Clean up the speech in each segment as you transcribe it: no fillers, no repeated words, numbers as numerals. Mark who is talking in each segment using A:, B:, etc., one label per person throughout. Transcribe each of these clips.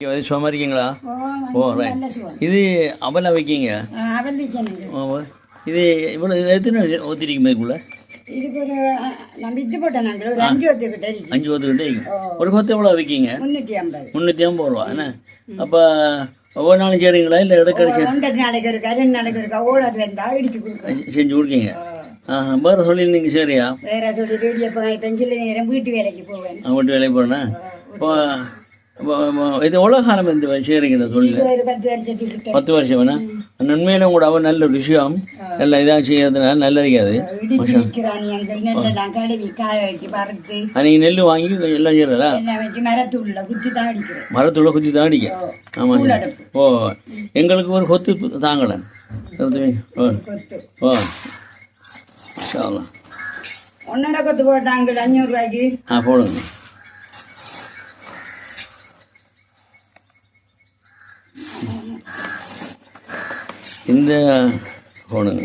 A: சும்மா இருக்கீங்களா? ஓ ரைட். இது அவலா வைக்கீங்க. இது இவ்வளோ எத்தனை ஊற்றிருக்குமே இதுக்குள்ள?
B: இதுக்கு ஒரு நம்ம இது போட்டேன் நாங்கள் ஒரு 5 ஒத்துக்கிட்டே
A: 5 ஒத்துக்கிட்டே ஒரு கொத்து எவ்வளோ வைக்கீங்க? 350 ரூபா என்ன? அப்போ ஒவ்வொரு நாளும் செய்கிறீங்களா இல்லை இடக்கடிச்சு?
B: 1 நாளைக்கு இருக்கா 2 நாளைக்கு இருக்கா ஓடாது வந்தால் இடிச்சு கொடுக்குறேன்.
A: செஞ்சு கொடுக்கீங்க. வேறு சொல்லியிருந்தீங்க சரியா?
B: வேறு சொல்லி ரேடியோ போவேன் பென்சில் நேரம் வீட்டு வேலைக்கு போவேன்.
A: வீட்டு வேலைக்கு போகிறேன்னா இப்போ இது எவ்வளோ காலம் இந்த செய்கிறீங்க இந்த தொழில்? 10 வருஷம் வேணா? உண்மையில கூட அவன் நல்ல ஒரு விஷயம் எல்லாம் இதாக செய்யறதுனால நல்ல இருக்காது. நீங்கள் நெல் வாங்கி எல்லாம் செய்யறதா? மரத்துள்ள குத்தி தான் அடிக்க. ஆமாம். ஓ எங்களுக்கு ஒரு கொத்து தாங்கலை. ஓ
B: 1.5 கொத்து போட்டாங்க 500 ரூபாய்க்கு.
A: போடுங்க. இந்த போடுங்க.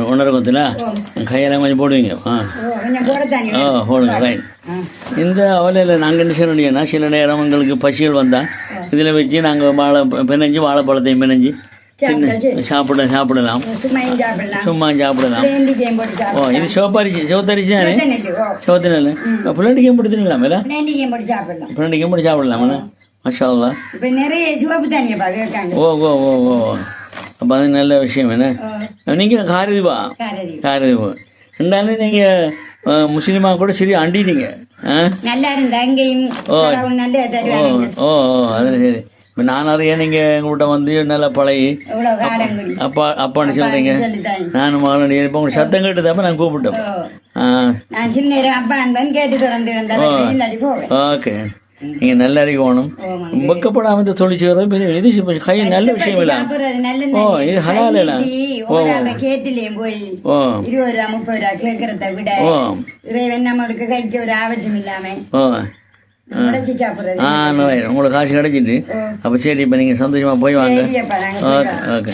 A: ஒன்றரை கொத்துல கையெல்லாம் கொஞ்சம் போடுவீங்க. போடுங்க ரைட். இந்த அவலையில் நாங்கள் என்ன செய்ய முடியும்னா சில நேரம் எங்களுக்கு பசிகள் வந்தால் இதில் வச்சு நாங்கள் பிணைஞ்சி வாழைப்பழத்தையும் பிணைஞ்சி சாப்பிடலாம். சும்மா சாப்பிடலாம். ஓ இது சிவத்தரிசி தானே? சிவத்து நெல் பிள்ளைக்கு கேம் படுத்துனீங்களா? மேலே பிள்ளைக்கு கேம் போட்டு சாப்பிடலாம். மஷா அல்லாஹ். ஓ ஓ ஓ ஓ அப்போ அது நல்ல விஷயம் என்ன? நீங்கள் காரதிவா இருந்தாலும் நீங்கள் முஸ்லீமாக கூட சரி அண்டிட்டீங்க. ஓ அதில் சரி. இப்போ நான் நிறைய நீங்கள் எங்கள்கிட்ட வந்து நல்லா பழகி அப்பான்னு சொல்கிறீங்க. நானும் மகளி இப்போ உங்களுக்கு சத்தம் கேட்டதப்ப நான் கூப்பிட்டேன். ஓகே நீங்கள் நல்லா இருக்கணும். வெக்கப்படாமல் இந்த தொழில் செய்கிறது இது கை நல்ல விஷயம் இல்லை. ஓ இது ஹலால் இல்லை. ஓ ஓ
B: 20 ரூபா 30 ரூபா கேட்கறத விட இறைவன் நம்மளுக்கு கைக்கு ஒரு ஆவசியம் இல்லாம
A: உங்களுக்கு காசு கிடைச்சிட்டு அப்போ சரி இப்போ நீங்கள் சந்தோஷமாக போய் வாங்க. Okay okay.